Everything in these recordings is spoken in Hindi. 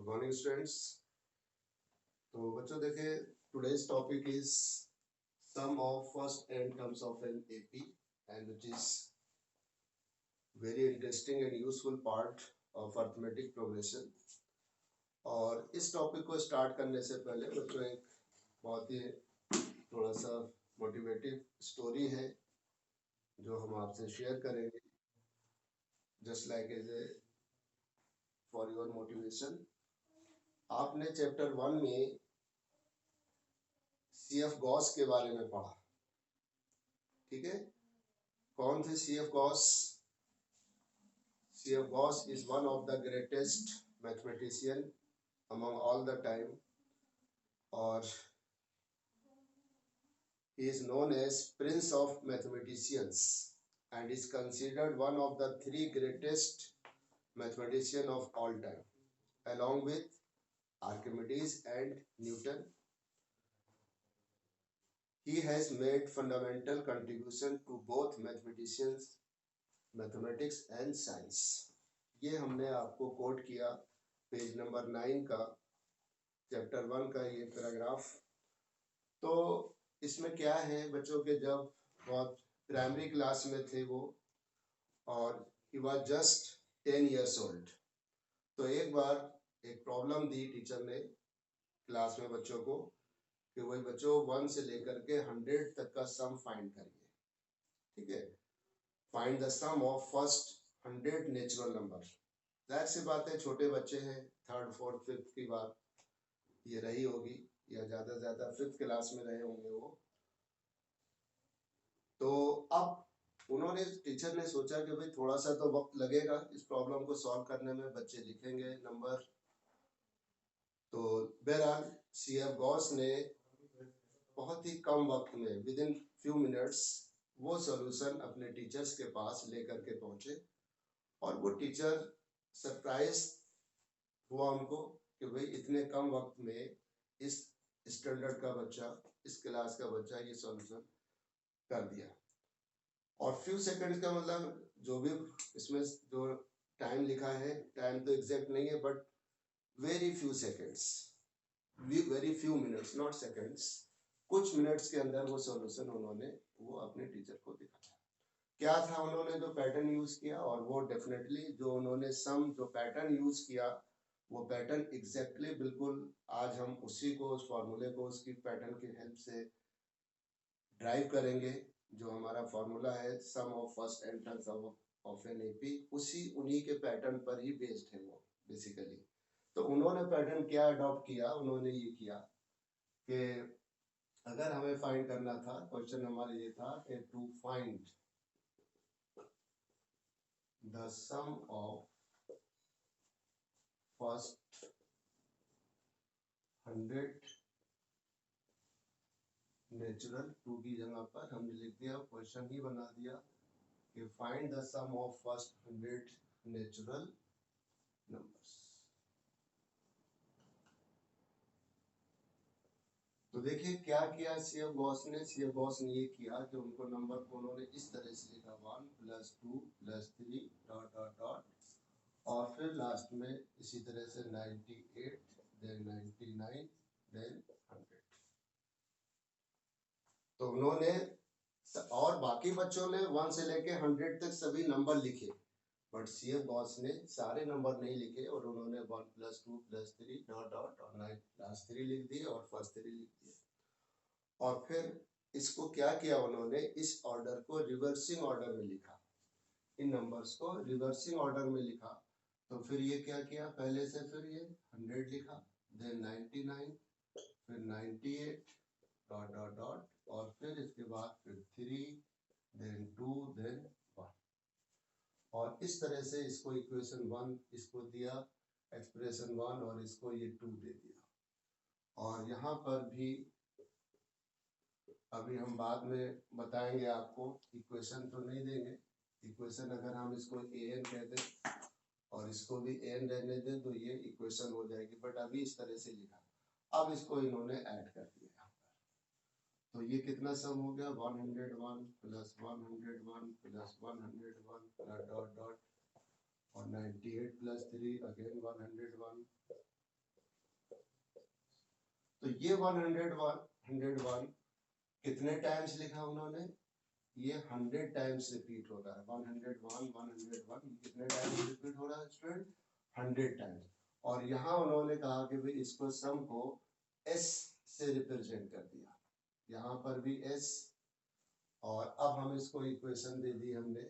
Good morning students. तो बच्चों देखे, today's topic is sum of first n terms of an AP and which is very interesting and useful part of arithmetic progression. और इस टॉपिक को स्टार्ट करने से पहले बच्चों एक बहुत ही थोड़ा सा मोटिवेटिव स्टोरी है जो हम आपसे शेयर करेंगे, just like as a for your motivation. आपने चैप्टर 1 में सीएफ गॉस के बारे में पढ़ा, ठीक है? कौन थे CF Gauss? CF Gauss is one of the greatest mathematician among all the time, और he is known as Prince of Mathematicians and is considered one of the 3 greatest mathematicians of all time, along with Archimedes and Newton. He has made fundamental contribution to both mathematics and science. ये हमने आपको कोट किया पेज नंबर 9 का चैप्टर 1 का ये पैराग्राफ। तो इसमें क्या है बच्चों के, जब बहुत प्राइमरी क्लास में थे वो और he was just 10 years old, तो एक बार एक प्रॉब्लम दी टीचर ने क्लास में बच्चों को कि वही बच्चों 1 से लेकर के 100 तक का सम फाइंड करिए, ठीक है? Find the sum of first 100 natural number. जाहिर सी बात है, छोटे बच्चे हैं, 3rd 4th 5th की बात ये रही होगी या ज्यादा से ज्यादा 5th क्लास में रहे होंगे वो। तो अब उन्होंने, टीचर ने सोचा कि भाई थोड़ा सा तो वक्त लगेगा इस प्रॉब्लम को सॉल्व करने में, बच्चे लिखेंगे नंबर। तो बहरहाल सीएफ गॉस ने बहुत ही कम वक्त में, विद इन फ्यू मिनट्स, वो सॉल्यूशन अपने टीचर्स के पास लेकर के पहुंचे। और वो टीचर सरप्राइज हुआ उनको कि भाई इतने कम वक्त में इस स्टैंडर्ड का बच्चा, इस क्लास का बच्चा ये सॉल्यूशन कर दिया। और फ्यू सेकंड्स का मतलब जो भी इसमें जो टाइम लिखा है, टाइम तो एग्जैक्ट नहीं है, but very few seconds, very few minutes, not seconds, कुछ मिनट्स के अंदर वो सॉल्यूशन उन्होंने वो अपने टीचर को दिखाया। क्या था उन्होंने जो पैटर्न यूज किया, और वो डेफिनेटली जो उन्होंने सम जो पैटर्न यूज किया वो पैटर्न एग्जैक्टली बिल्कुल आज हम उसी को, उस फॉर्मूले को उसकी पैटर्न की हेल्प से ड्राइव करेंगे। जो हमारा फॉर्मूला है sum of first n terms of an AP, उसी उन्हीं के पैटर्न पर ही बेस्ड है वो बेसिकली। तो उन्होंने पैटर्न क्या अडॉप्ट किया, उन्होंने ये किया कि अगर हमें फाइंड करना था, क्वेश्चन हमारा ये था कि to find the sum of first 100 natural, to की जगह पर हमने लिख दिया, क्वेश्चन ही बना दिया कि find the sum of first 100 natural numbers. तो देखिए क्या किया सीएफ गॉस ने। सीएफ गॉस ने ये किया कि उनको नंबर को उन्होंने इस तरह से लिखा 1 + 2 + 3 डॉट डॉट डॉट, और फिर लास्ट में इसी तरह से 98, देन 99, देन 100। तो उन्होंने, और बाकी बच्चों ने 1 से लेके 100 तक सभी नंबर लिखे, बट सीएफ गॉस ने सारे नंबर नहीं लिखे और उन्होंने 1 + 2 + 3 डॉट डॉट और लास्ट 3 लिख दिए और फर्स्ट 3 लिख दिए। और फिर इसको क्या किया उन्होंने, इस ऑर्डर को रिवर्सिंग ऑर्डर में लिखा, इन नंबर्स को रिवर्सिंग ऑर्डर में लिखा। तो फिर ये क्या किया, पहले से फिर ये 100 लिखा, देन 99, फिर 98 डॉट डॉट डॉट, और फिर इसके बाद फिर 3, देन 2, देन 1। और इस तरह से इसको इक्वेशन 1 इसको दिया, एक्सप्रेशन 1, और इसको ये 2 दे दिया। और यहाँ पर भी अभी हम बाद में बताएंगे आपको, इक्वेशन तो नहीं देंगे, इक्वेशन अगर हम इसको an कह दें और इसको भी an रहने दें तो ये इक्वेशन हो जाएगी, बट अभी इस तरह से लिखा। अब इसको इन्होंने ऐड कर दिया यहाँ पर। तो ये कितना सम हो गया, 101 + 101 + 101 डॉट डॉट, और 98 + 3 अगेन 101, तो ये 101 कितने टाइम्स लिखा उन्होंने, ये 100 टाइम्स रिपीट हो रहा है। 101 कितने टाइम्स रिपीट हो रहा है स्टूडेंट, 100 टाइम्स। और यहाँ उन्होंने कहा कि भाई इसको सम को s से रिप्रेजेंट कर दिया, यहाँ पर भी s, और अब हम इसको इक्वेशन दे दी हमने,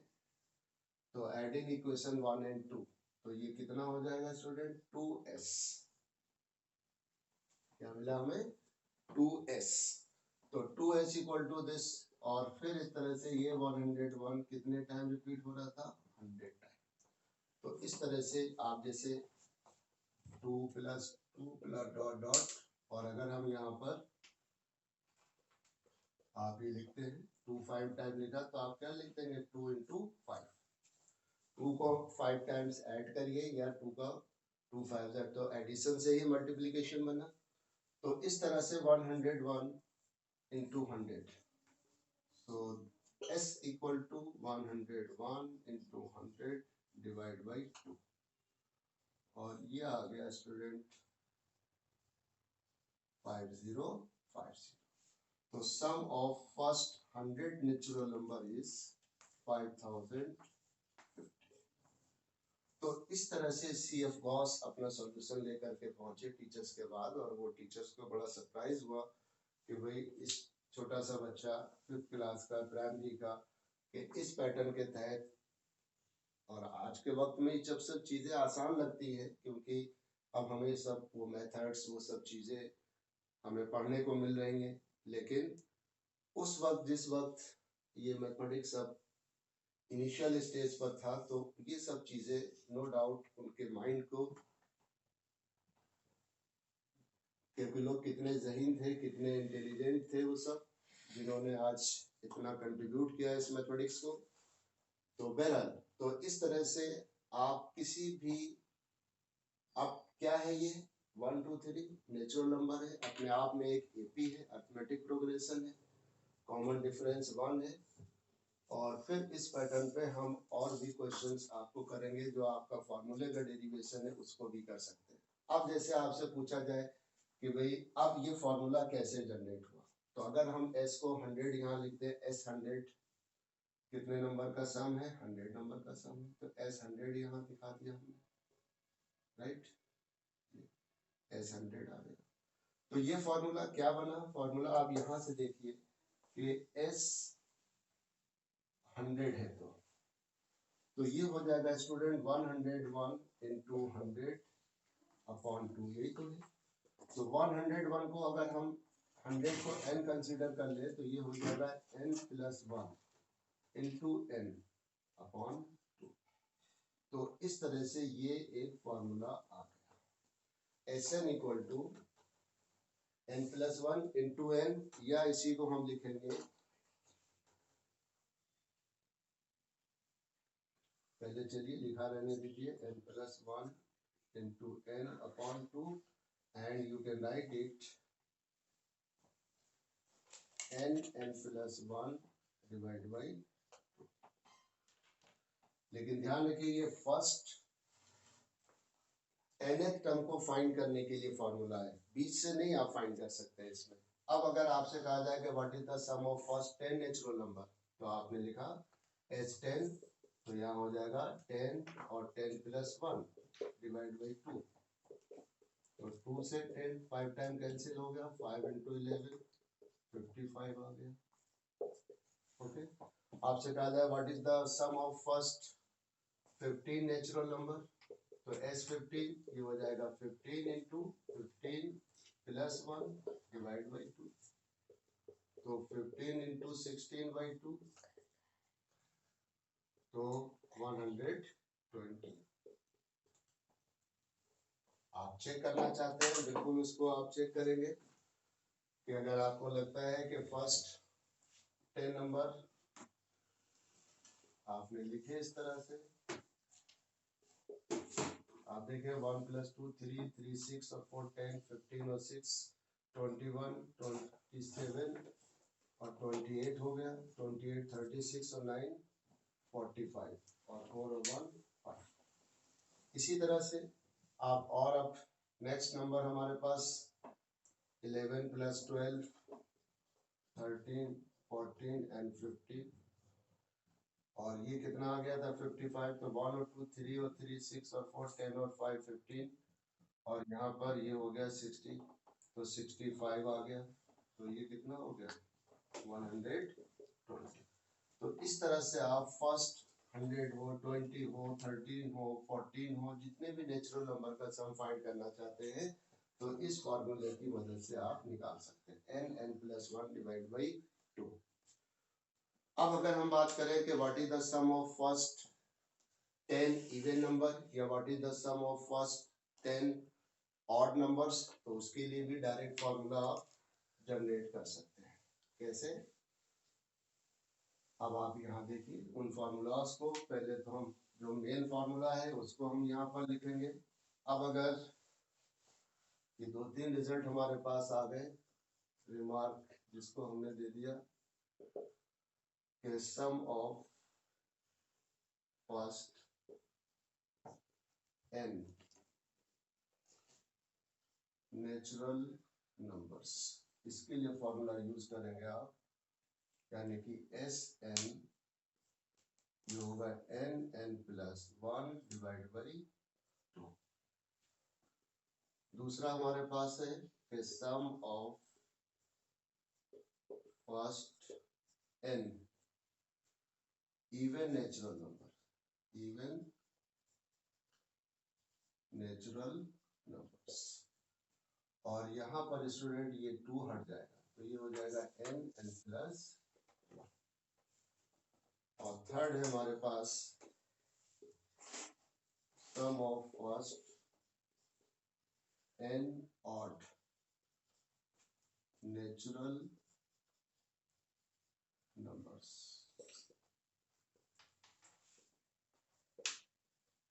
तो एडिंग इक्वेशन 1 एंड 2, तो ये कितना हो जाएगा स्टूडेंट, 2s। क्या मिला हमें, 2s। तो 2s इक्वल टू दिस, और फिर इस तरह से ये 101 कितने टाइम रिपीट हो रहा था, 100 टाइम। तो इस तरह से आप जैसे 2 प्लस 2 प्लस डॉट डॉट, और अगर हम यहाँ पर आप ये लिखते हैं 2 5 टाइम लिखा, तो आप क्या लिखते हैं, 2 इंटू 5, 2 को 5 टाइम्स ऐड करिए, या 2 का 2 5 तो एडिशन से ही मल्टीप्लिकेशन बना। तो इस तरह से 101 into 100, so s equal to 101 into 100 divide by 2, और ये आ गया स्टूडेंट 5050। तो sum of first 100 natural number is 5050। तो इस तरह से CF गॉस अपना सॉल्यूशन लेकर के पहुंचे टीचर्स के बाद, और वो टीचर्स को बड़ा सरप्राइज हुआ कि भाई इस छोटा सा बच्चा 5th क्लास का, प्राइमरी का, कि इस पैटर्न के तहत, और आज के वक्त में जब सब चीज़ें आसान लगती है, क्योंकि अब हमें सब वो मेथड्स, वो सब चीज़ें हमें पढ़ने को मिल रही हैं, लेकिन उस वक्त जिस वक्त ये मैथमेटिक्स अब इनिशियल स्टेज पर था, तो ये सब चीज़ें नो डाउट उनके माइंड को, कि लोग कितने जहीन थे, कितने इंटेलिजेंट थे वो सब, जिन्होंने आज इतना कंट्रीब्यूट किया इस मैथमेटिक्स को। तो बहरहाल, तो इस तरह से आप किसी भी, अब क्या है ये 1 2 3 नेचुरल नंबर है, अपने आप में एक एपी है, अरिथमेटिक प्रोग्रेशन है, कॉमन डिफरेंस 1 है, और फिर इस पैटर्न पे हम और भी क्वेश्चंस आपको करेंगे, जो आपका फार्मूले का डेरिवेशन है उसको भी कर सकते हैं। अब जैसे आपसे पूछा जाए कि भाई अब ये फार्मूला कैसे जनरेट हुआ, तो अगर हम s को 100 यहाँ लिख दें, s 100 कितने नंबर का सम है, 100 नंबर का सम है, तो s 100 यहाँ दिखा दिया हमने, राइट, s 100 आ गया। तो ये फार्मूला क्या बना, फार्मूला आप यहाँ से देखिए कि s 100 है, तो ये हो जाएगा स्टूडेंट 101 इंटू 100 अपॉन 2, यही तो है। तो 101 को अगर हम 100 को n कंसीडर कर ले, तो ये हो जाएगा n plus 1 into n upon 2। तो इस तरह से ये एक फॉर्मूला आ गया, Sn equal to n plus 1 into n, या इसी को हम लिखेंगे, पहले चलिए लिखा रहने दीजिए, n plus 1 into n upon 2, and you can write it n plus 1 divided by 2। लेकिन ध्यान रखिए ये फर्स्ट nth टर्म को फाइंड करने के लिए फॉर्मूला है, बीच से नहीं आप फाइंड कर सकते हैं इसमें। अब अगर आपसे कहा जाए कि what is the sum of first 10 natural number, तो आपने लिखा S10, तो यहाँ हो जाएगा 10 और 10 प्लस 1 डिवाइड बाई 2, तो 2 से 10 5 टाइम कैंसिल हो गया, 5 इंटू 11 55 आ गया। ओके, आपसे कहा जाए what is the sum of first 15 natural number, तो S15 ये हो जाएगा 15 इंटू 15 प्लस 1 डिवाइड बाई 2, तो 15 इंटू 16 बाई 2, तो 120। आप चेक करना चाहते हैं, बिल्कुल उसको आप चेक करेंगे कि अगर आपको लगता है कि फर्स्ट 10 नंबर आपने लिखे इस तरह से, आप देखें 1 प्लस 2 3 3 6 और 4 10 15 और 6 21 27 और 28 हो गया, 28 36 और 9 45 और 4 और 1 5। इसी तरह से आप, और अब नेक्स्ट नंबर हमारे पास 11 + 12 13 14 एंड 50 और ये कितना आ गया था 55। तो 1 और 2 3 और 3 6 और 4 10 और 5 15 और यहाँ पर ये हो गया 60 तो 65 आ गया। तो ये कितना हो गया 120। तो इस तरह से आप फर्स्ट 100 हो 20 हो 13 हो 14 हो जितने भी नेचुरल नंबर का सम फाइंड करना चाहते हैं तो इस फॉर्मूले की मदद से आप निकाल सकते हैं n+1 डिवाइड बाई 2। अब अगर हम बात करें कि what is the sum of first 10 even number या what is the sum of first 10 odd numbers तो उसके लिए भी डायरेक्ट फॉर्मूला आप जनरेट कर सकते हैं। कैसे? अब आप यहाँ देखिए उन फार्मूलाज को। पहले तो हम जो मेन फार्मूला है उसको हम यहाँ पर लिखेंगे। अब अगर ये 2-3 रिजल्ट हमारे पास आ गए, रिमार्क जिसको हमने दे दिया कि sum of first n natural numbers, इसके लिए फॉर्मूला यूज करेंगे आप, यानी कि Sn जो होगा n+1 डिवाइड बाई 2। दूसरा हमारे पास है कि sum of first n even natural number, even natural numbers और यहाँ पर स्टूडेंट ये 2 हट जाएगा तो ये हो जाएगा n+1। और थर्ड है हमारे पास sum of first n odd natural numbers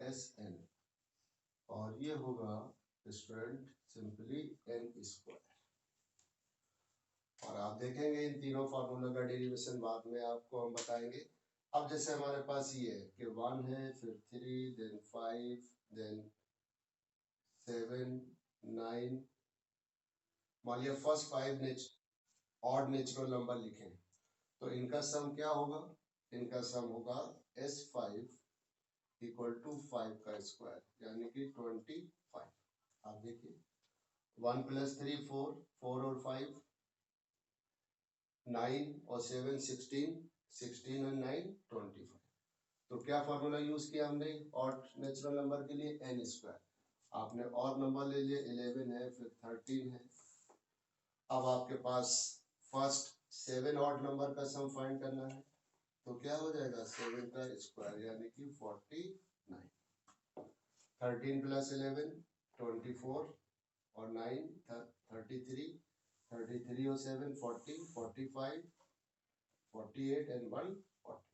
Sn और ये होगा स्टूडेंट सिंपली n²। और आप देखेंगे इन तीनों फार्मूला का डेरिवेशन बाद में आपको हम बताएंगे। अब जैसे हमारे पास ये है कि 1 है फिर 3 देन 5 देन 7 9, मान लिया फर्स्ट 5 ऑड नेचुरल नंबर लिखे तो इनका सम क्या होगा? इनका सम होगा S5 = 5 का स्क्वायर यानी कि 25। आप देखिए 1 + 3 4 4 और 5 9 और 7 16 16 और 9 25। तो क्या फॉर्मूला यूज किया हमने ऑड नेचुरल नंबर के लिए n²। आपने ऑड नंबर ले लिए 11 है फिर 13 है। अब आपके पास फर्स्ट 7 ऑड नंबर का सम फाइंड करना है तो क्या हो जाएगा 7 का स्क्वायर यानी कि 49। 13 + 11 24 और 9 33 33 और 7 40 45 48 एंड 1 40।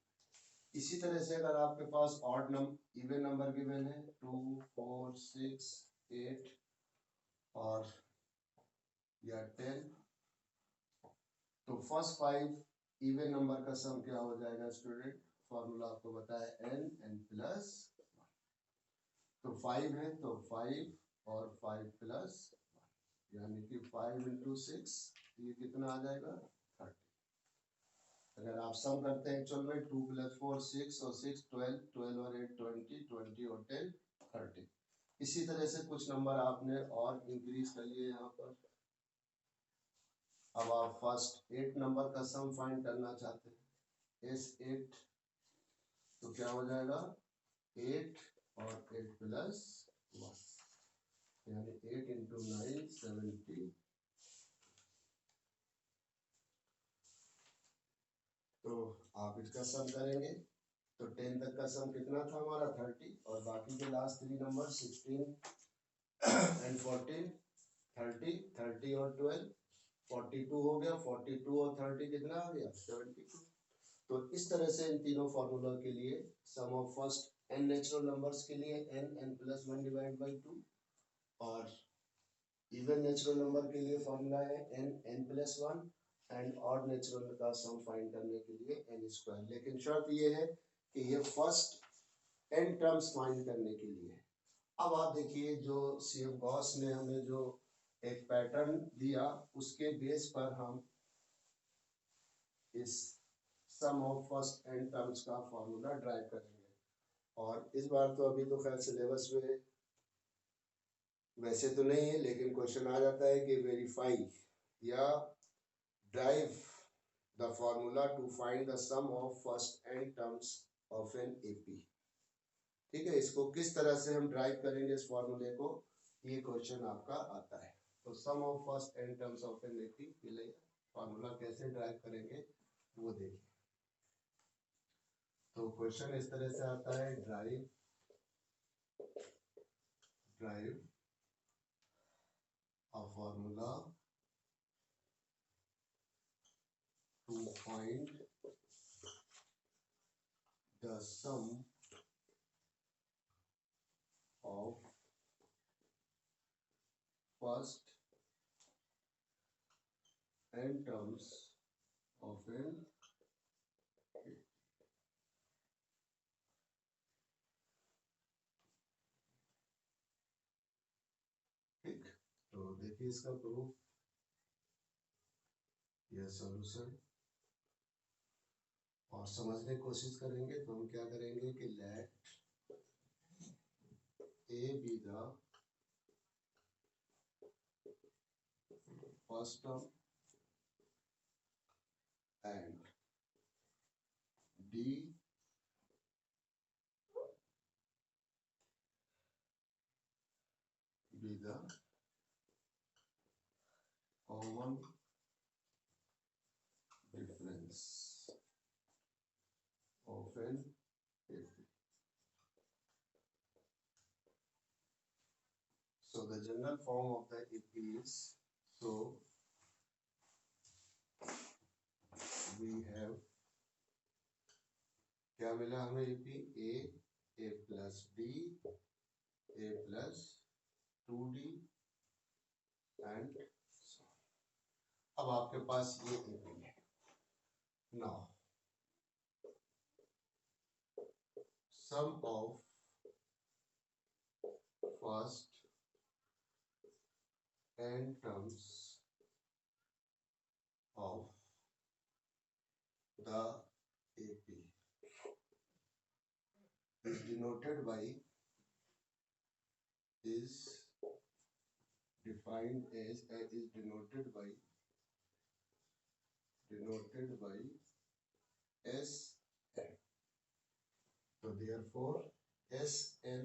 इसी तरह से अगर आपके पास odd number even number given है 2 4 6 8 और या 10 तो फर्स्ट 5 इवन नंबर का सम क्या हो जाएगा स्टूडेंट? फॉर्मूला आपको बताया n+1। तो 5 है तो 5 और 5+1 यानी कि 5 × 6 ये कितना आ जाएगा 30। अगर आप सम करते हैं एक्चुअल में 2 + 4 6 और 6 12 12 और 8 20 20 और 10 30। इसी तरह से कुछ नंबर आपने और इंक्रीज कर लिए यहाँ पर। अब आप फर्स्ट 8 नंबर का सम फाइंड करना चाहते हैं S8 तो क्या हो जाएगा 8 और 8+1 यानी 8 × 9 70। तो आप इसका सम करेंगे तो 10 तक का सम कितना था हमारा 30 और बाकी के लास्ट 3 नंबर 16 एंड 14 30 30 और 12 42 हो गया। 42 और 30 कितना आ गया 72। तो इस तरह से इन तीनों फार्मूला के लिए sum of first n natural numbers के लिए n+1 डिवाइड बाई 2 और इवन नेचुरल नंबर के लिए फॉर्मूला है n+1 एंड ऑड नेचुरल का सम फाइंड करने के लिए n²। लेकिन शर्त ये है कि ये फर्स्ट n टर्म्स फाइंड करने के लिए। अब आप देखिए जो सीएफ गॉस ने हमें जो एक पैटर्न दिया, उसके बेस पर हम इस सम ऑफ फर्स्ट एन टर्म्स का फॉर्मूला ड्राइव करेंगे। और इस बार तो अभी तो खैर सिलेबस में वैसे तो नहीं है, लेकिन क्वेश्चन आ जाता है कि वेरीफाई या derive the formula to find the sum of first n terms of an AP. ठीक है, इसको किस तरह से हम ड्राइव करेंगे इस फॉर्मूले को, ये क्वेश्चन आपका आता है। तो sum of first n terms of an AP के लिए फॉर्मूला कैसे ड्राइव करेंगे वो देखिए। तो क्वेश्चन इस तरह से आता है, drive a formula to find the sum of first n terms of an ठीक। तो देखिए इसका प्रूफ, यह सॉल्यूशन, और समझने की कोशिश करेंगे। तो हम क्या करेंगे कि let a be the first term and d be the common difference of an AP. So the general form of the AP is, so we have, क्या मिला हमें AP, A plus D, A plus 2D and so on. अब आपके पास ये AP है। Now sum of first n terms of the AP is denoted by, is defined as, is denoted by Sn. तो therefore Sn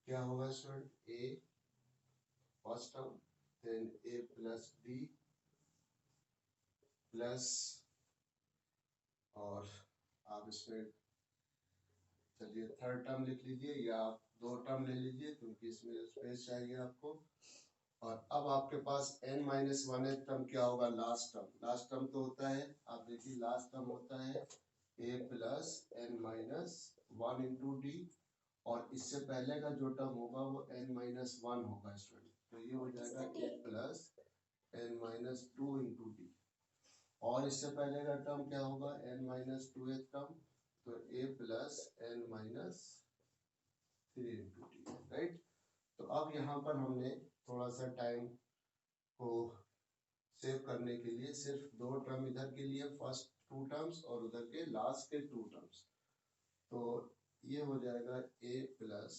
क्या होगा student, A first term, then A plus D plus, और आप इसमें चलिए थर्ड टर्म लिख लीजिए, या आप दो टर्म ले लीजिए क्योंकि इसमें स्पेस चाहिए आपको। और अब आपके पास n-1 टर्म क्या होगा, लास्ट टर्म। लास्ट टर्म तो होता है, आप देखिए लास्ट टर्म होता है a plus n-1 into d, और इससे पहले का जो टर्म होगा वो n-1 होगा स्टूडेंट। तो ये हो जाएगा a plus n-2 into d, और इससे पहले का टर्म क्या होगा, n-2 टर्म, तो a plus n-3 into d, right. तो अब यहाँ पर हमने थोड़ा सा टाइम को सेव करने के लिए सिर्फ दो टर्म इधर के लिए, फर्स्ट टू टर्म्स और उधर के लास्ट के टू टर्म्स, तो ये हो जाएगा a plus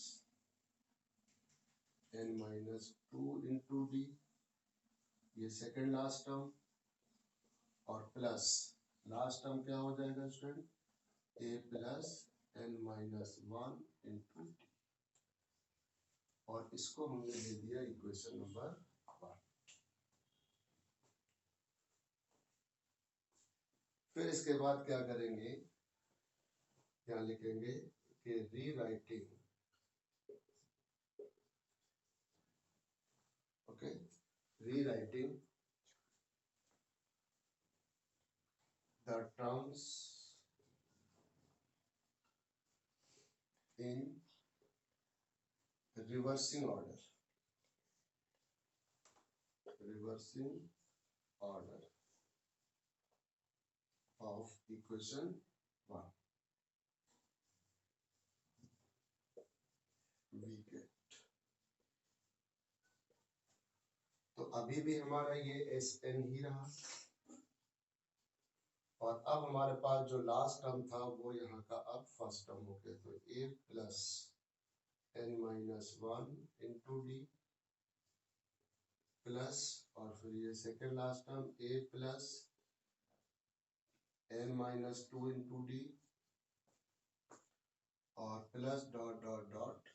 n-2 into D, ये सेकेंड लास्ट टर्म, और प्लस लास्ट टर्म क्या हो जाएगा student, a plus n-1 into d, और इसको हमने दे दिया इक्वेशन नंबर 1। फिर इसके बाद क्या करेंगे, क्या लिखेंगे कि rewriting, okay, rewriting the terms in reversing order of equation 1, we get अभी भी हमारा ये एस एन ही रहा, और अब हमारे पास जो लास्ट टर्म था वो यहाँ का अब फर्स्ट टर्म हो गया, तो a plus N minus one into d plus, और फिर ये second last term a plus N minus two into d, और प्लस डॉट डॉट डॉट,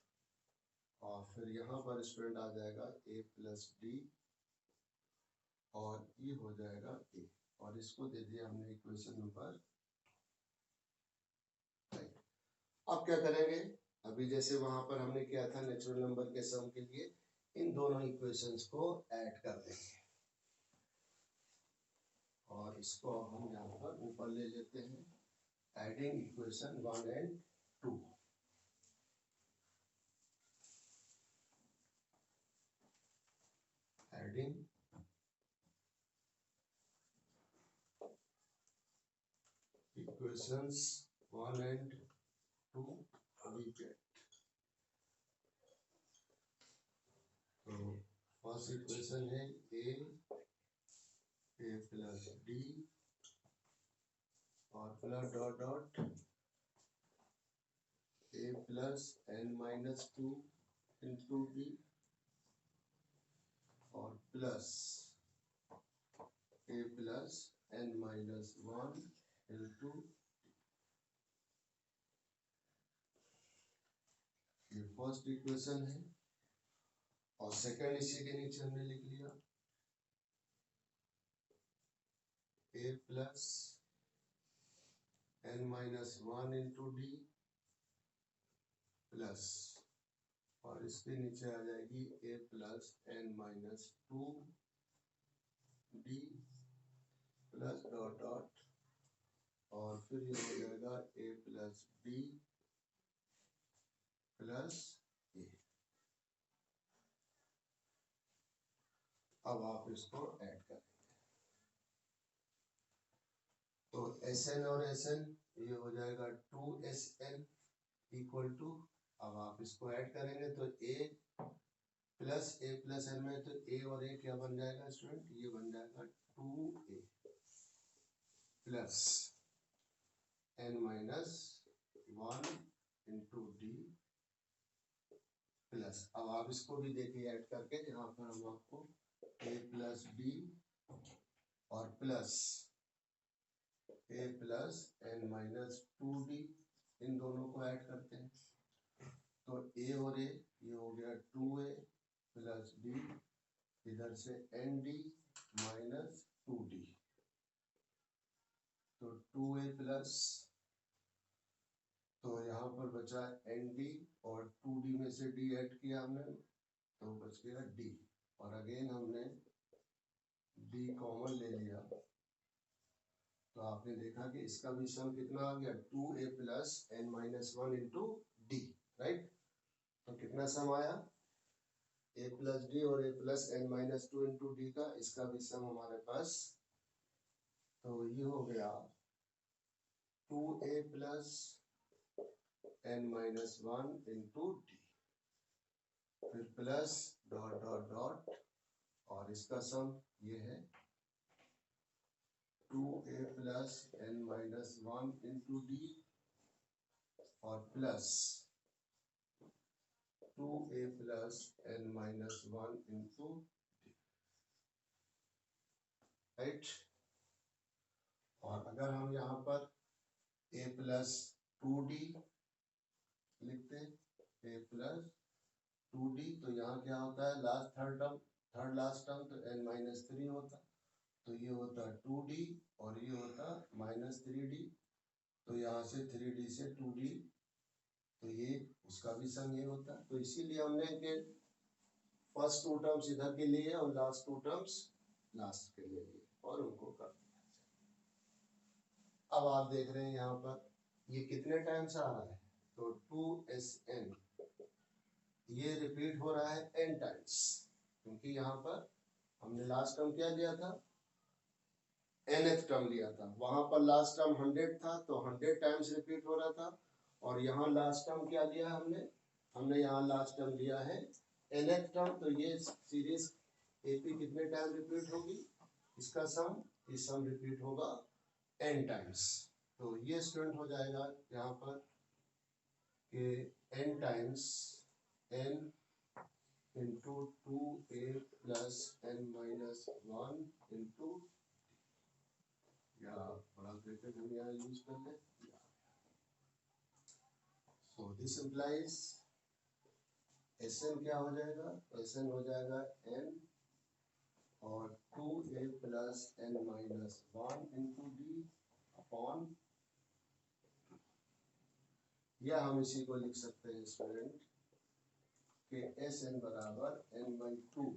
और फिर यहाँ पर स्टूडेंट आ जाएगा ए प्लस डी, और ये हो जाएगा ए, और इसको दे दिया हमने इक्वेशन नंबर। अब क्या करेंगे, अभी जैसे वहां पर हमने किया था नेचुरल नंबर के सम के लिए, इन दोनों इक्वेशंस को ऐड कर देंगे, और इसको हम यहाँ पर ऊपर ले लेते हैं, adding equation 1 and 2। Adding equations 1 and 2 we get, तो फर्स्ट इक्वेशन है ए प्लस डी, और plus dot dot a plus N minus two into d, और plus a plus N minus one into, ये फर्स्ट इक्वेशन है, और सेकंड इसी के नीचे हमने लिख लिया a plus N minus one into d plus, और इसके नीचे आ जाएगी a plus N minus two D plus dot dot, और फिर ये हो जाएगा ए प्लस डी प्लस ए। अब आप इसको ऐड करेंगे, तो एस एन और एस एन ये हो जाएगा 2SN इक्वल टू, अब आप इसको ऐड करेंगे तो ए प्लस एन में, तो ए और ए क्या बन जाएगा स्टूडेंट, ये बन जाएगा 2A plus N minus one into d plus, अब आप इसको भी देखिए ऐड करके, यहाँ पर हम आपको ए प्लस डी और plus a plus N minus two d, इन दोनों को ऐड करते हैं, तो ए और ए ये हो गया 2A प्लस डी, इधर से एन डी माइनस 2D, तो 2A प्लस, तो यहाँ पर बचा एन डी, और 2D में से डी ऐड किया हमने, तो बच गया डी, और अगेन हमने डी कॉमन ले लिया, तो आपने देखा कि इसका भी सम कितना आ गया 2A plus N minus one into d, right. तो कितना सम आया ए प्लस डी और ए plus N minus two into d का, इसका भी सम हमारे पास, तो ये हो गया 2A plus N minus one into d, फिर प्लस डॉट डॉट डॉट, और इसका सम ये है 2A plus N minus one into d, और plus 2A plus N minus one into d, right. और अगर हम यहाँ पर a प्लस 2D लिखते, a प्लस 2D, तो यहाँ क्या होता है लास्ट थर्ड लास्ट टर्म, तो n माइनस थ्री होता, तो ये होता 2D और ये होता माइनस 3D, तो यहाँ से 3D से 2D, तो ये उसका भी सम ये होता, तो इसीलिए हमने के फर्स्ट टू टर्म्स इधर के लिए और लास्ट टू टर्म्स लास्ट के लिए और उनको कर दिया। अब आप देख रहे हैं यहाँ पर ये कितने टाइम्स आ रहा है, तो 2SN ये रिपीट हो रहा है n टाइम्स, क्योंकि यहाँ पर हमने लास्ट टर्म क्या लिया था, nth टर्म लिया था, वहां पर लास्ट टर्म 100 था, तो 100 टाइम्स रिपीट हो रहा था, और यहाँ लास्ट टर्म क्या लिया हमने यहाँ लास्ट टर्म लिया है nth टर्म, तो ये सीरीज AP कितने टाइम रिपीट होगी, इसका सम, ये सम रिपीट होगा n टाइम्स। तो ये स्टूडेंट हो जाएगा यहाँ पर कि n times n into 2a plus n minus 1 into, या बड़ा ब्रैकेट हम यहाँ यूज कर लें। सो दिस इम्प्लाइज Sn क्या हो जाएगा, Sn हो जाएगा n और 2a plus n minus 1 into D upon, या हम इसी को लिख सकते हैं स्टूडेंट कि Sn बराबर n बाई 2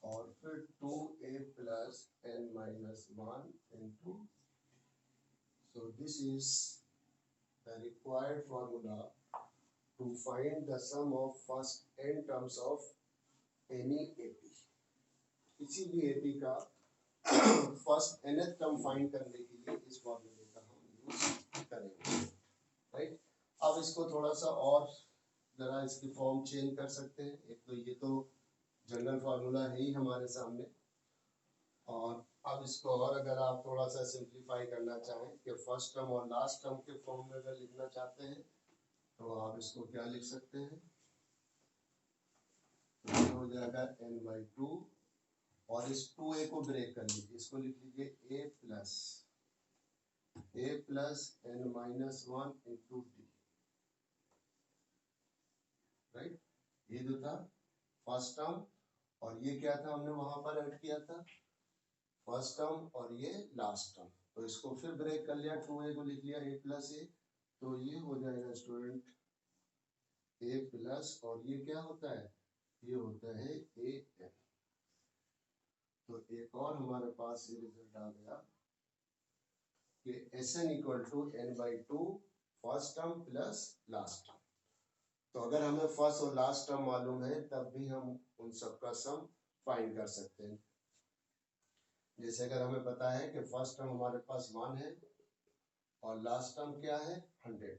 और फिर 2a plus n minus 1 into. So this is the required formula to find the sum of first n terms of any AP। किसी भी AP का फर्स्ट nth टर्म फाइंड करने के लिए इस फॉर्मूले का हम यूज करेंगे, राइट। अब इसको थोड़ा सा और जरा इसकी फॉर्म चेंज कर सकते हैं। एक तो ये तो जनरल फार्मूला है ही हमारे सामने, और अब इसको और अगर आप थोड़ा सा सिंप्लीफाई करना चाहें कि फर्स्ट टर्म और लास्ट टर्म के फॉर्म में अगर लिखना चाहते हैं तो आप इसको क्या लिख सकते हैं, तो ये हो जाएगा n बाई 2 और इस 2a को ब्रेक कर लीजिए, इसको लिख लीजिए a plus n minus 1 into d, right. ये जो था फर्स्ट टर्म, और ये क्या था हमने वहां पर ऐड किया था फर्स्ट टर्म और ये लास्ट टर्म, तो इसको फिर ब्रेक कर लिया, 2a को लिख लिया a प्लस a, तो ये हो जाएगा स्टूडेंट a प्लस, और ये क्या होता है, ये होता है a n। तो एक और हमारे पास ये रिजल्ट आ गया कि Sn equal to n by 2 first term plus last term. तो अगर हमें फर्स्ट और लास्ट टर्म मालूम है तब भी हम उन सबका सम फाइंड कर सकते हैं। जैसे अगर हमें पता है कि फर्स्ट टर्म हमारे पास 1 है और लास्ट टर्म क्या है 100,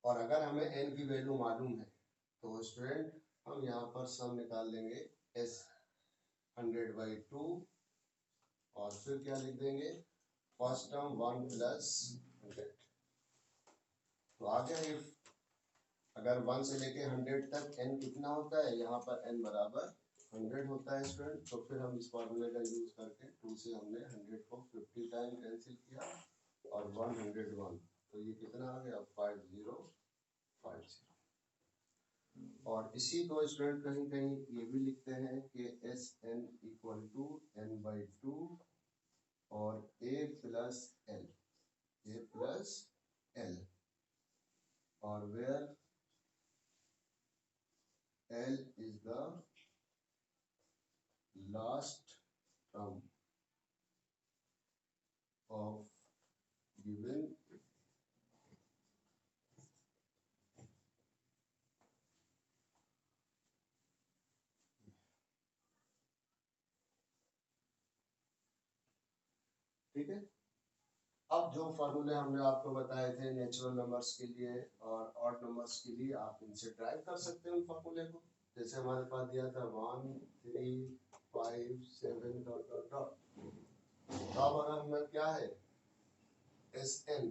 और अगर हमें n की वैल्यू मालूम है तो स्टूडेंट हम यहाँ पर सम निकाल लेंगे s 100 बाई 2 और फिर क्या लिख देंगे फर्स्ट टर्म 1 प्लस 100। तो आ गया, अगर 1 से लेके 100 तक n कितना होता है, यहाँ पर n बराबर 100 होता है स्टूडेंट। तो फिर हम इस फॉर्मूले का यूज करके 2 से हमने 100 को 50 टाइम कैंसिल किया और 101, तो ये कितना आ गया 5050। और इसी को स्टूडेंट कहीं कहीं ये भी लिखते हैं कि Sn equal to n by 2 और a प्लस l, और where L is the last term of given। ठीक है, अब जो फार्मूले हमने आपको बताए थे नेचुरल नंबर्स के लिए और ऑड नंबर्स के लिए, आप इनसे ड्राइव कर सकते हैं उन फार्मूले को। जैसे हमारे पास दिया था 1 3 5 7 डॉट डॉट डॉट, तो अब अगर हमें क्या है Sn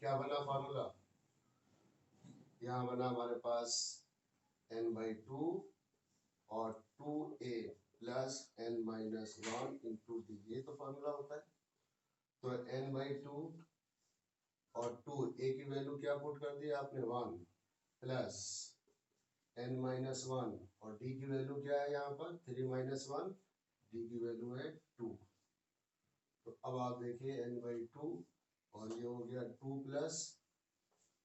क्या बना फार्मूला, यहाँ बना हमारे पास n बाई 2 और 2a plus n minus 1 into D, ये तो फार्मूला होता है। तो n बाई 2 और 2 a की वैल्यू क्या पुट कर दी आपने 1 प्लस n माइनस 1 और d की वैल्यू क्या है यहाँ पर 3 माइनस 1, d की वैल्यू है 2। तो अब आप देखिए n बाई 2 और ये हो गया 2 प्लस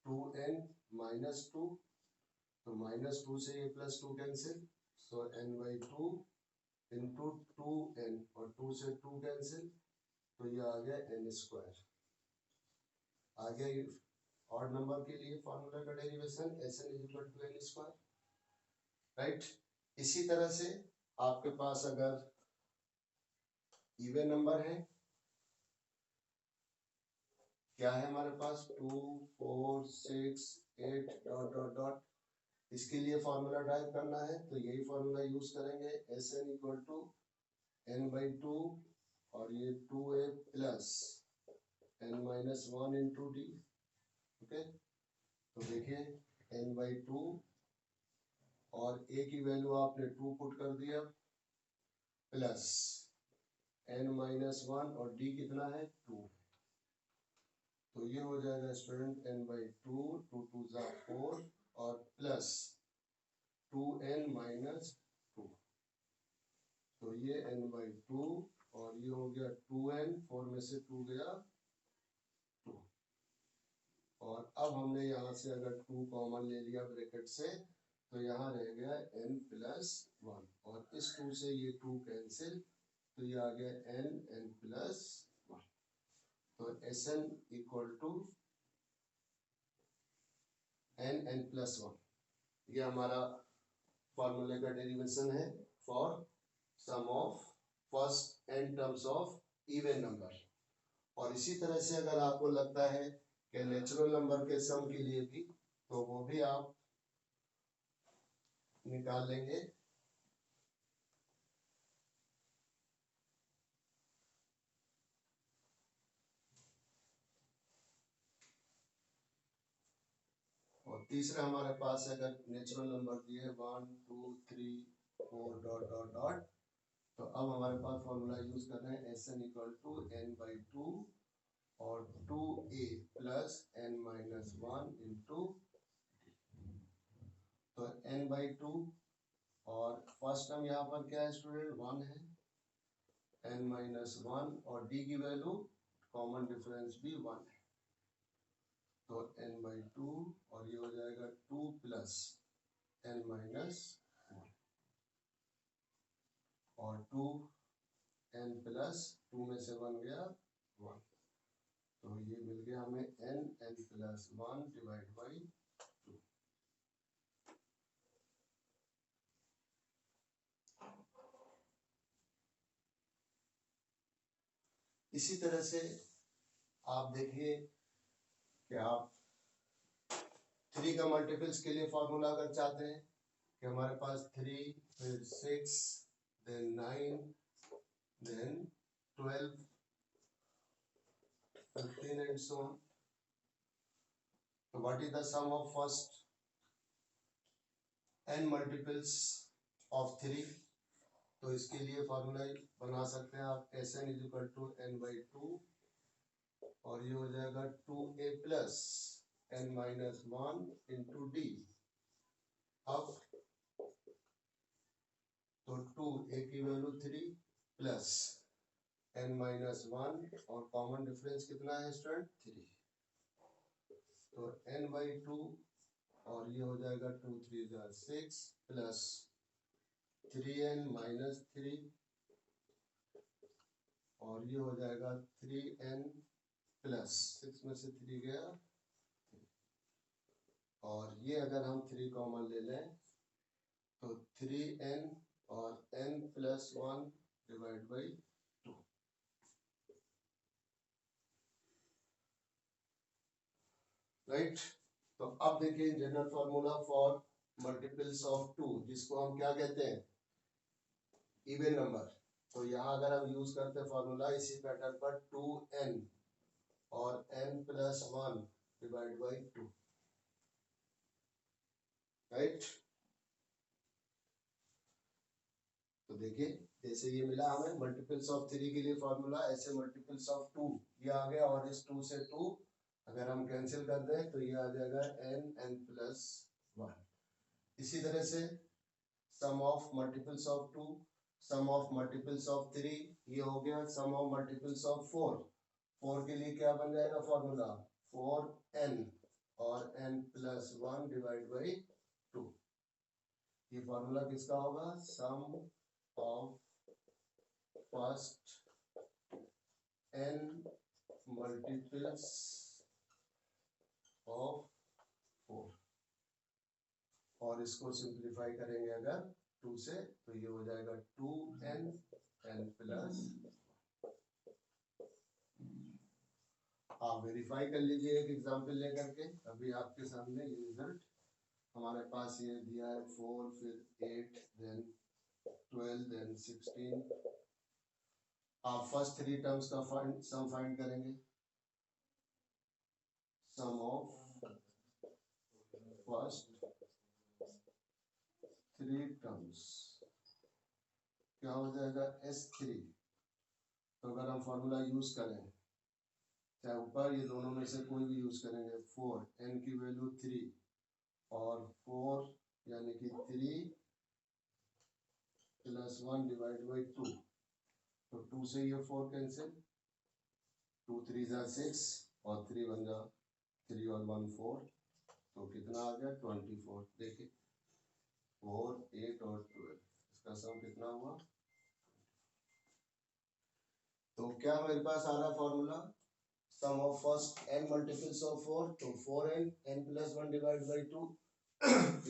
2n माइनस 2, तो माइनस 2 से ये plus 2 cancel, so n by 2 into 2n और 2 से 2 कैंसिल, तो ये आ गया n स्क्वायर। आ गया ये ऑड नंबर के लिए फॉर्मूला का derivation Sn is equal to n square, right. इसी तरह से आपके पास अगर इवन नंबर है, क्या है हमारे पास 2 4 6 8 डॉट डॉट डॉट, इसके लिए फॉर्मूला ड्राइव करना है तो यही फॉर्मूला यूज करेंगे, S N equal to N by two और ये 2a plus N minus one into D. Okay, तो देखिए एन बाई टू और ए की वैल्यू आपने 2 पुट कर दिया प्लस एन माइनस वन और डी कितना है 2, तो ये हो जाएगा student N by two, two two जा 4 और प्लस 2n माइनस 2, तो ये n बाई 2 और ये हो गया 2n, 4 में से 2 गया 2, और अब हमने यहाँ से अगर 2 कॉमन ले लिया ब्रैकेट से तो यहाँ रह गया n प्लस 1 और इस 2 से ये 2 कैंसिल, तो ये आ गया n प्लस 1, तो Sn equal to n plus 1, ये हमारा फॉर्मूले का डेरिवेशन है for sum of first n terms of even number. और इसी तरह से अगर आपको लगता है कि नेचुरल नंबर के सम के लिए भी, तो वो भी आप निकाल लेंगे। और तीसरा हमारे पास अगर नेचुरल नंबर दिए 1 2 3 4 डॉट डॉट डॉट, तो अब हमारे पास फॉर्मूला यूज कर रहे हैं S N equal to N by two और 2a plus n minus 1 into, तो n बाई टू और फर्स्ट टर्म यहाँ पर क्या है स्टूडेंट 1 है, n माइनस 1 और d की वैल्यू कॉमन डिफरेंस भी 1 है, तो n बाई टू और ये हो जाएगा 2 प्लस n माइनस 1 और 2n प्लस 2 में से 1 गया 1, तो ये मिल गया हमें n प्लस 1 डिवाइड बाई 2। इसी तरह से आप देखिए कि आप 3 का मल्टीपल्स के लिए फॉर्मूला अगर चाहते हैं कि हमारे पास 3 फिर 6 then 9 then 12 15 and so on, तो what is the sum of first n multiples of 3, तो इसके लिए फॉर्मूला बना सकते हैं आप S n is equal to N by two और ये हो जाएगा 2a plus n minus 1 into d. अब तो 2a की वैल्यू 3 प्लस n माइनस 1 और कॉमन डिफरेंस कितना है स्टूडेंट 3, तो n बाई टू और ये हो जाएगा 2 3 जा 6 प्लस 3n माइनस 3 और ये हो जाएगा 3n प्लस 6 में से 3 गया, और ये अगर हम 3 कॉमन ले लें तो 3n और n plus 1 divide by 2। Right, तो अब देखिए general formula for multiples of 2, जिसको हम क्या कहते हैं इवन नंबर, तो यहाँ अगर हम यूज करते हैं फॉर्मूला इसी पैटर्न पर 2n और n plus 1 divide by 2। Right, तो देखिए जैसे ये मिला हमें मल्टीपल्स ऑफ 3 के लिए फॉर्मूला, ऐसे मल्टीपल्स ऑफ 2 ये आ गया और इस 2 से 2 अगर हम कैंसिल कर दें तो ये आ जाएगा n प्लस 1। इसी तरह से sum of multiples of 2, sum of multiples of 3, ये हो गया सम ऑफ मल्टीपल्स ऑफ 4। 4 के लिए क्या बन जाएगा फॉर्मूला 4n और n प्लस 1 डिवाइड बाई 2। ये फॉर्मूला किसका होगा sum of first n multiples of 4, और इसको सिंप्लीफाई करेंगे अगर 2 से तो ये हो जाएगा 2n n प्लस। आप वेरीफाई कर लीजिए एक एग्जाम्पल लेकर के, अभी आपके सामने ये रिजल्ट हमारे पास ये दिया है 4, फिर 8, देन 12, देन 16। आप फर्स्ट 3 टर्म्स का सम फाइंड करेंगे। सम ऑफ फर्स्ट 3 टर्म्स क्या हो जाएगा, S3। तो अगर हम फॉर्मूला यूज करें, चाहे ऊपर ये दोनों में से कोई भी यूज करेंगे, 4, n की वैल्यू 3 और 4 यानी कि 3 प्लस 1 डिवाइड बाई 2, तो 2 से ये 4 कैंसिल, 2 3 जा 6 और 3 1 जा 3 और 1 4, तो कितना आ गया 24। देखिए 4, 8 और 12, इसका सम कितना हुआ। तो क्या मेरे पास आ रहा formula, sum of first n multiples of 4, तो 4n n plus 1 divide by 2।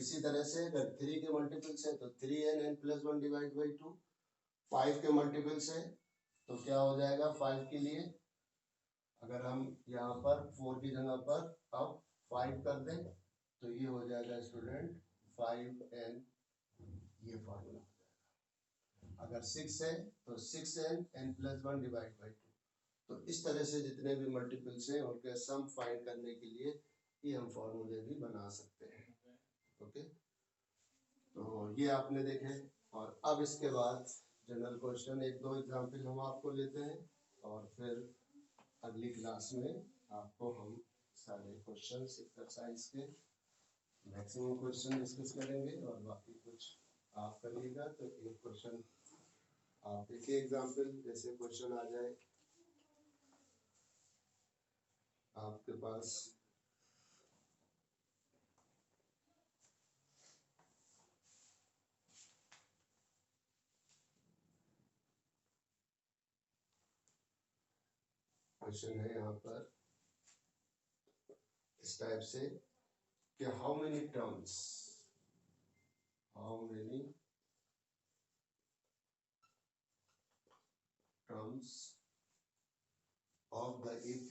इसी तरह से अगर 3 के मल्टीपल्स है तो 3n n plus 1 divide by 2। 5 के मल्टीपल्स है तो क्या हो जाएगा 5 के लिए, अगर हम यहाँ पर 4 की जगह पर अब 5 कर दें तो ये हो जाएगा स्टूडेंट 5n, ये फॉर्मूला। अगर 6 है तो 6n n plus 1 divide by 2। तो इस तरह से जितने भी मल्टीपल्स हैं उनके सम फाइंड करने के लिए ये हम फॉर्मूले भी बना सकते हैं। ओके, तो ये आपने देखे। और अब इसके बाद जनरल क्वेश्चन 1-2 एग्जाम्पल हम आपको लेते हैं और फिर अगली क्लास में आपको हम सारे क्वेश्चन एक्सरसाइज के मैक्सिमम क्वेश्चन डिस्कस करेंगे और बाकी कुछ आप करिएगा। तो एक क्वेश्चन आप देखिए, एग्जाम्पल जैसे क्वेश्चन आ जाए आपके पास, क्वेश्चन है यहाँ पर इस टाइप से कि how many terms of the AP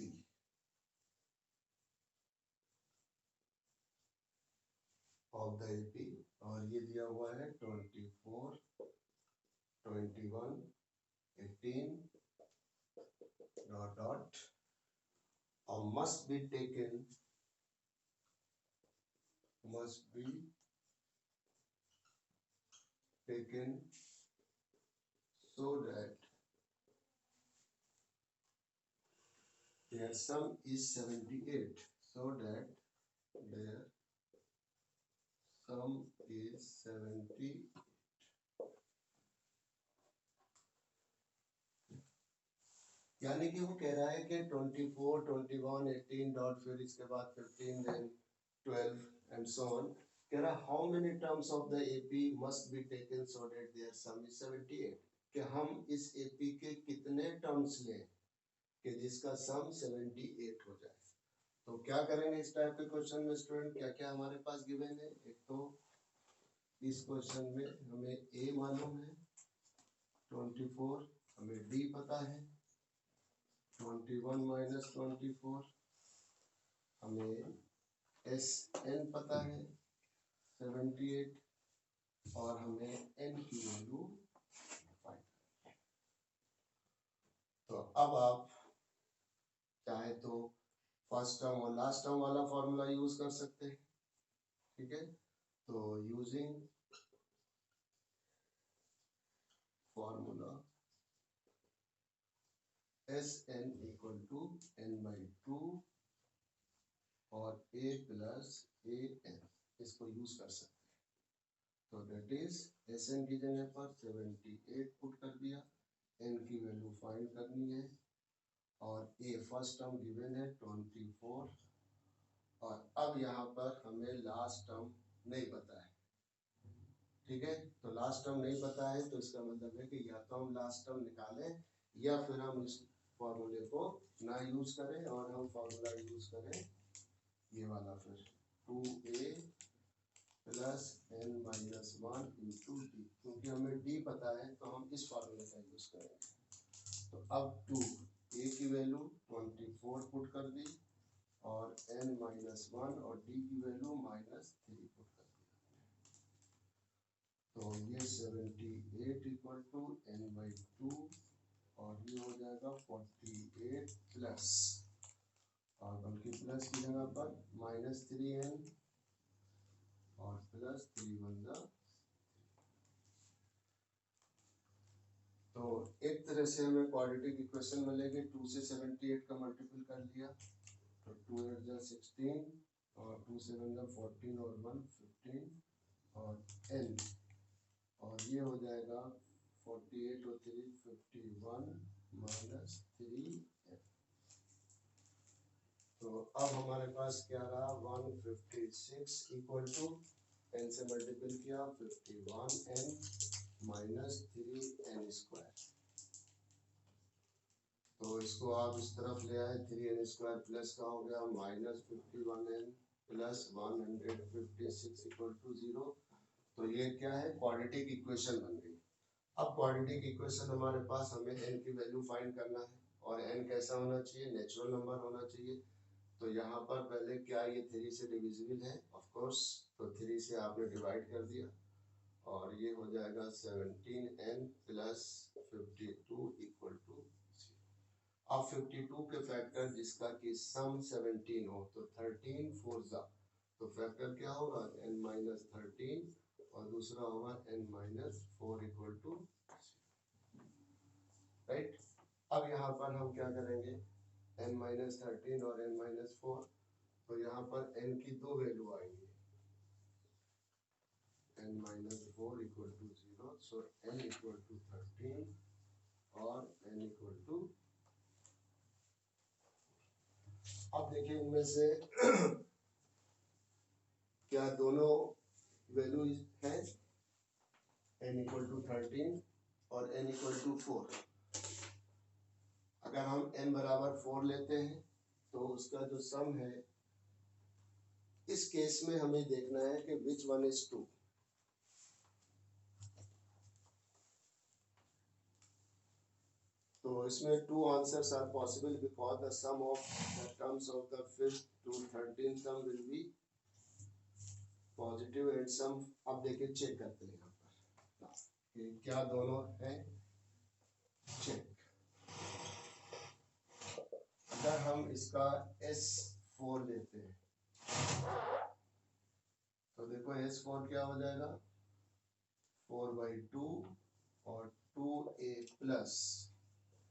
और ये दिया हुआ है 24, 21, 18 डॉट और must be taken so that their sum is 78, so that their sum is 70। यानी कि वो कह रहा है कि 24, 21, 18 डॉट फिर इसके बाद 15, देन 12 एंड सो ऑन। कह रहा how many terms of the AP must be taken so that their sum is 78, कि हम इस एपी के कितने टर्म्स लें कि जिसका सम 78 हो जाए। तो क्या करेंगे इस टाइप के क्वेश्चन में स्टूडेंट, क्या क्या हमारे पास गिवन है। एक तो इस क्वेश्चन में हमें ए मालूम है, 24 हमें डी पता है, 21 माइनस 24 हमें एस एन पता है 78 और हमें एन की वैल्यू 5। तो अब आप चाहे तो फर्स्ट टर्म और लास्ट टर्म वाला फॉर्मूला यूज कर सकते हैं। ठीक है, तो using formula S N equal to N by 2 और ए प्लस ए एन, इसको यूज कर सकते हैं। तो दैट इज एस एन की जगह पर 78 पुट कर दिया, एन की वैल्यू फाइंड करनी है और ए फर्स्ट टर्म गिवन है 24 और अब यहाँ पर हमें लास्ट टर्म नहीं पता है। ठीक है, तो लास्ट टर्म नहीं पता है तो इसका मतलब है कि या तो हम लास्ट टर्म निकालें या फिर हम इस फॉर्मूले को ना यूज करें और हम फॉर्मूला यूज करें ये वाला, फिर 2a plus N minus 1 into D, क्योंकि हमें डी पता है तो हम इस फॉर्मूले का यूज करेंगे। तो अब 2 ए की वैल्यू 24 पुट कर दी और एन माइनस 1 और डी की वैल्यू -3 पुट कर दी। ये 78 इक्वल टू n/2 और ये हो जाएगा 48 प्लस, और बल्कि प्लस की जगह पर -3n और प्लस 3 × तो एक तरह से हमें क्वाड्रेटिक इक्वेशन मिलेगी। 2 से 78 का मल्टीपल कर लिया तो 2 8 जा 16 और 2 7 जा 14 और 1 15 और n, और ये हो जाएगा 48 और 3 51 -3n। तो अब हमारे पास क्या रहा, 156 इक्वल टू n से मल्टीपल किया 51n -3n²। तो इसको आप इस तरफ ले आए, 3n² प्लस का हो गया -51n प्लस 156 इक्वल टू 0। तो ये क्या है, क्वाड्रेटिक इक्वेशन बन गई। अब क्वाड्रेटिक इक्वेशन हमारे पास, हमें n की वैल्यू फाइंड करना है, और n कैसा होना चाहिए, नेचुरल नंबर होना चाहिए। तो यहाँ पर पहले क्या ये 3 से डिविजिबल है, ऑफ कोर्स, तो 3 से आपने डिवाइड कर दिया और ये हो जाएगा 17n प्लस 52 इक्वल टू 0। अब 52 के फैक्टर जिसका कि सम 17 हो तो 13 4 जा, तो फैक्टर क्या होगा n-13 और दूसरा होगा n-4 इक्वल टू 0, राइट। अब यहाँ पर हम क्या करेंगे, n-13 और n-4, तो यहाँ पर n की दो वैल्यू आएंगी, n-4 equal to 0, so n equal to 13 और n इक्वल टू। अब देखिए इनमें से क्या दोनों वैल्यू है, n इक्वल टू 13 और n इक्वल टू 4। अगर हम n बराबर 4 लेते हैं तो उसका जो सम है, इस केस में हमें देखना है कि विच वन इज 2। तो इसमें 2 answers are possible because the sum of the terms of the 5th to 13th term will be positive and sum. अब देखिए चेक करते हैं यहाँ पर कि क्या दोनों है, चेक। अगर हम इसका S4 लेते हैं तो देखो S4 क्या हो जाएगा, 4/2 और 2a प्लस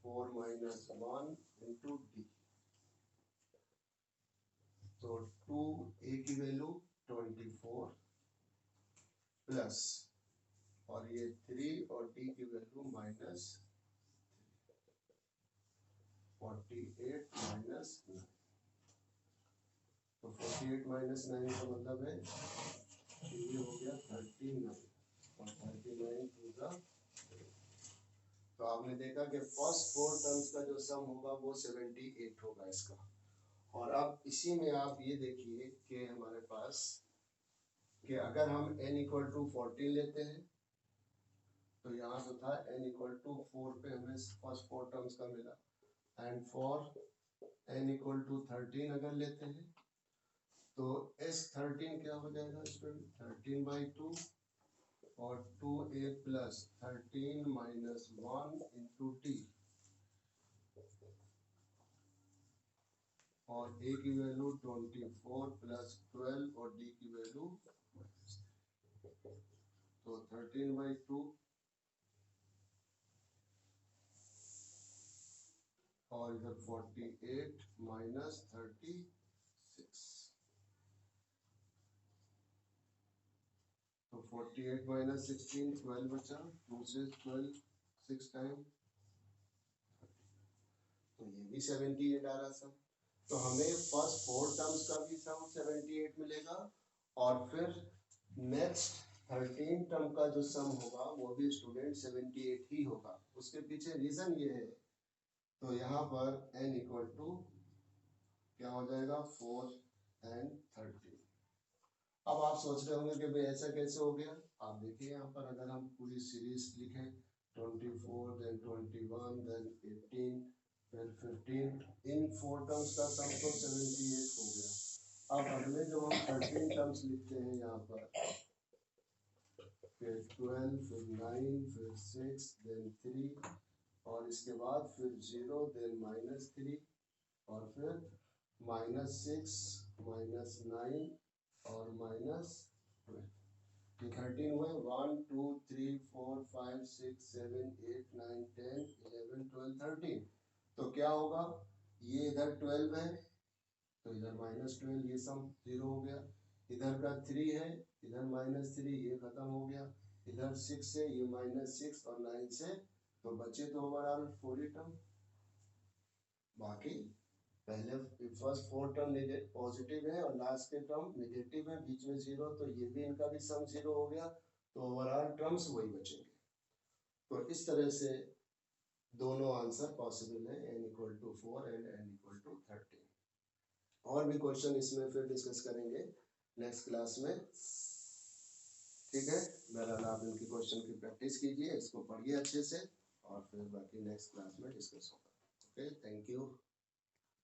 4 - 1 इंटू d। तो 2a की वैल्यू 24 प्लस, और ये 3 और d की वैल्यू -48 -9। तो 48 - 9 का मतलब है ये हो गया 39 और 39 टू द। तो आपने देखा कि फर्स्ट 4 टर्म्स का जो सम होगा वो 78 होगा इसका। और अब इसी में आप ये देखिए कि हमारे पास कि अगर हम n इक्वल टू 14 लेते हैं तो यहाँ पे था n इक्वल टू 4 पे हमें फर्स्ट 4 टर्म्स का मिला, and for n equal to 13 अगर लेते हैं तो S13 क्या हो जाएगा, स्टूडेंट 13/2 और 2a प्लस 13 - 1 इंटू t, और a की वैल्यू 24 प्लस 12 और d की वैल्यू, तो 13/2 और इधर 48 - 36। तो 48 - 16 12 बचा, 2 से 12 6 टाइम, तो ये भी 78 आ रहा सम। तो हमें फर्स्ट 4 टर्म्स का भी सम 78 मिलेगा, और फिर नेक्स्ट 13 टर्म का जो सम होगा वो भी स्टूडेंट 78 ही होगा। उसके पीछे रीजन ये है, तो यहाँ पर n इक्वल टू क्या हो जाएगा 4 and 13। अब आप सोच रहे होंगे कि भाई ऐसा कैसे हो गया। आप देखिए यहाँ पर अगर हम पूरी सीरीज लिखें 24 then 21 then 18 फिर 15, इन 4 टर्म्स का सम तो 78 हो गया। अब अगले जो हम 13 टर्म्स लिखते हैं यहाँ पर, फिर 12, फिर 9, फिर 6, देन 3, और इसके बाद फिर 0, देन -3, और फिर -6, -9 और -12। 13 हुए, 1 2 3 4 5 6 7 8 9 10 11 12 13। तो क्या होगा, ये इधर 12 है तो इधर -12, ये सम 0 हो गया। इधर का 3 है, इधर -3, ये खत्म हो गया। इधर 6 है, ये -6 और 9 से, तो बचे तो ओवरऑल 4 टर्म। बाकी पहले फर्स्ट 4 टर्म पॉजिटिव है और लास्ट के टर्म नेगेटिव है, बीच में 0, तो ये भी इनका भी सम 0 हो गया, तो ओवरऑल टर्म्स वही बचेंगे। तो इस तरह से दोनों आंसर पॉसिबल है, n=4 एंड n=13। और भी क्वेश्चन इसमें फिर डिस्कस करेंगे नेक्स्ट क्लास में, ठीक है। बहरहाल आप इनकी क्वेश्चन की प्रैक्टिस कीजिए, इसको पढ़िए अच्छे से, और फिर बाकी नेक्स्ट क्लास में डिस्कस होगा। Okay, thank you.